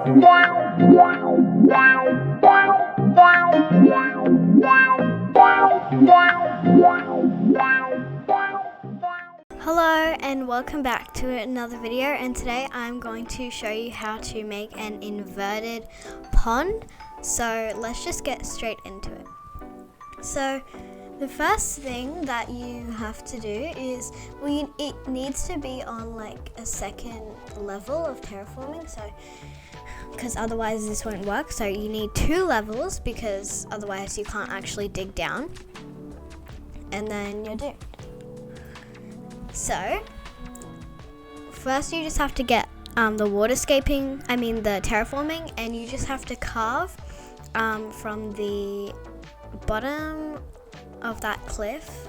Hello and welcome back to another video, and today I'm going to show you how to make an inverted pond. So let's just get straight into it. So the first thing that you have to do is, it needs to be on like a second level of terraforming, so because otherwise this won't work. So you need 2 levels because otherwise you can't actually dig down, and then you're doomed. So first you just have to get the terraforming, and you just have to carve from the bottom of that cliff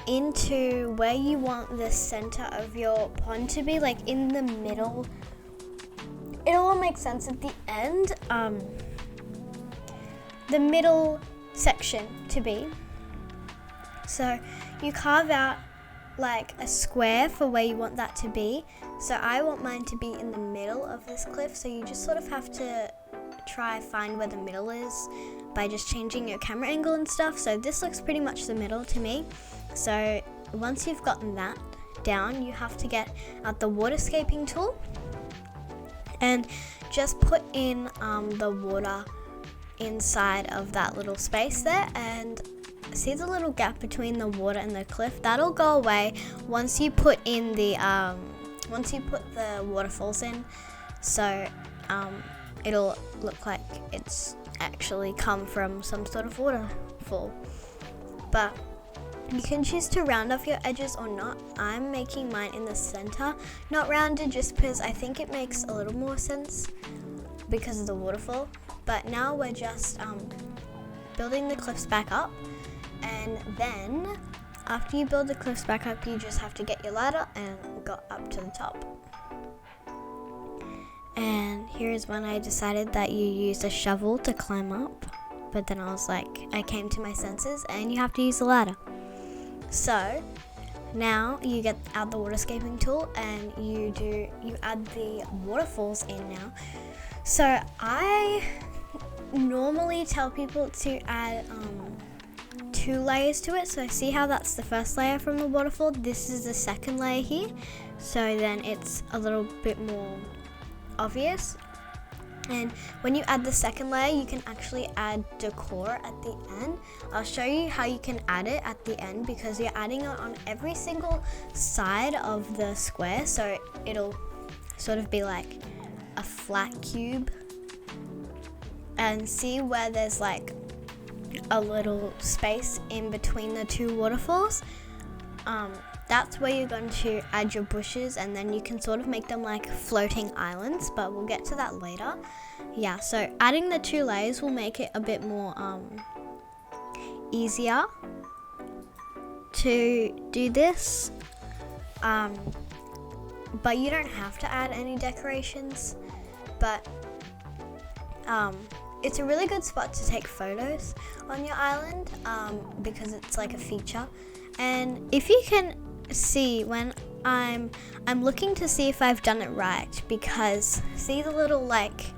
into where you want the center of your pond to be, like in the middle. It'll all make sense at the end. The middle section to be. So you carve out like a square for where you want that to be. So I want mine to be in the middle of this cliff, so you just sort of have to try find where the middle is by just changing your camera angle and stuff. So this looks pretty much the middle to me. So once you've gotten that down, you have to get out the waterscaping tool and just put in the water inside of that little space there, and see the little gap between the water and the cliff? That'll go away once you put in the waterfalls in. So it'll look like it's actually come from some sort of waterfall. But you can choose to round off your edges or not. I'm making mine in the center, not rounded, just because I think it makes a little more sense because of the waterfall. But now we're just building the cliffs back up. And then after you build the cliffs back up, you just have to get your ladder and go up to the top. And here's when I decided that you use a shovel to climb up, but then I came to my senses and you have to use the ladder. So now you get out the waterscaping tool and you add the waterfalls in now. So I normally tell people to add 2 layers to it. So see how that's the first layer from the waterfall? This is the second layer here. So then it's a little bit more obvious. And when you add the second layer, you can actually add decor at the end. I'll show you how you can add it at the end, because you're adding it on every single side of the square. So it'll sort of be like a flat cube. And see where there's like a little space in between the 2 waterfalls? That's where you're going to add your bushes, and then you can sort of make them like floating islands, but we'll get to that later. Yeah, so adding the 2 layers will make it a bit more easier to do this, but you don't have to add any decorations. But it's a really good spot to take photos on your island, because it's like a feature. And if you can see, when I'm looking to see if I've done it right, because see the little, like,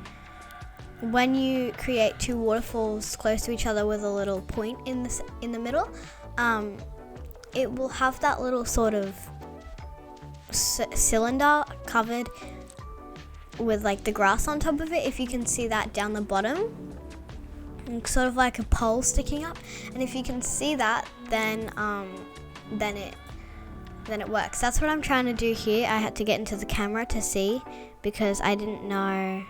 when you create 2 waterfalls close to each other with a little point in the middle, it will have that little sort of cylinder covered with like the grass on top of it. If you can see that down the bottom, sort of like a pole sticking up, and if you can see that, then it works. That's what I'm trying to do here. I had to get into the camera to see, because I didn't know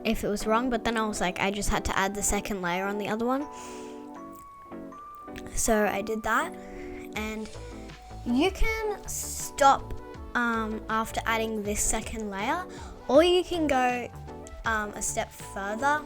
if it was wrong, but then I was like, I just had to add the second layer on the other one. So I did that, and you can stop after adding this second layer, or you can go a step further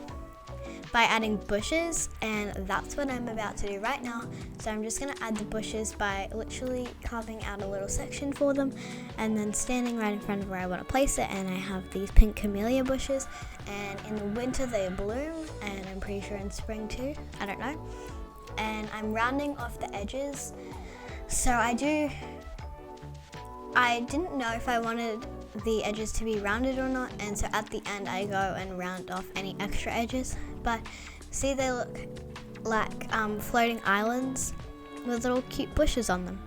by adding bushes, and that's what I'm about to do right now. So I'm just going to add the bushes by literally carving out a little section for them and then standing right in front of where I want to place it. And I have these pink camellia bushes, and in the winter they bloom, and I'm pretty sure in spring too, I don't know. And I'm rounding off the edges. So I didn't know if I wanted the edges to be rounded or not, and so at the end I go and round off any extra edges. But see, they look like floating islands with little cute bushes on them.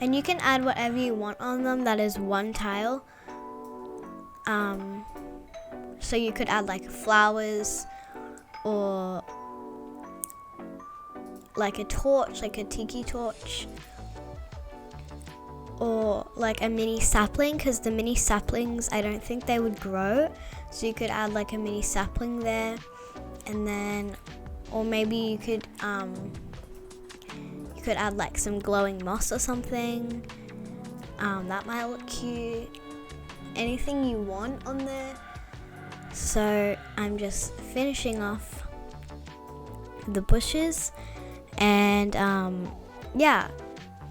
And you can add whatever you want on them that is one tile. So you could add like flowers or like a torch, like a tiki torch, or like a mini sapling, because the mini saplings, I don't think they would grow. So you could add like a mini sapling there, and then, or maybe you could add like some glowing moss or something. That might look cute. Anything you want on there. So I'm just finishing off the bushes, and yeah,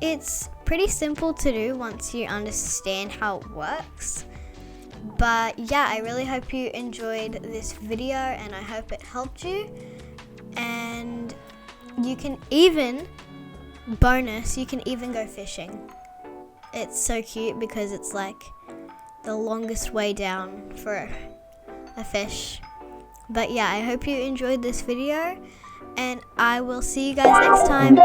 it's pretty simple to do once you understand how it works. But yeah, I really hope you enjoyed this video, and I hope it helped you. And you can even, bonus, you can even go fishing. It's so cute because it's like the longest way down for a fish. But yeah, I hope you enjoyed this video, and I will see you guys next time.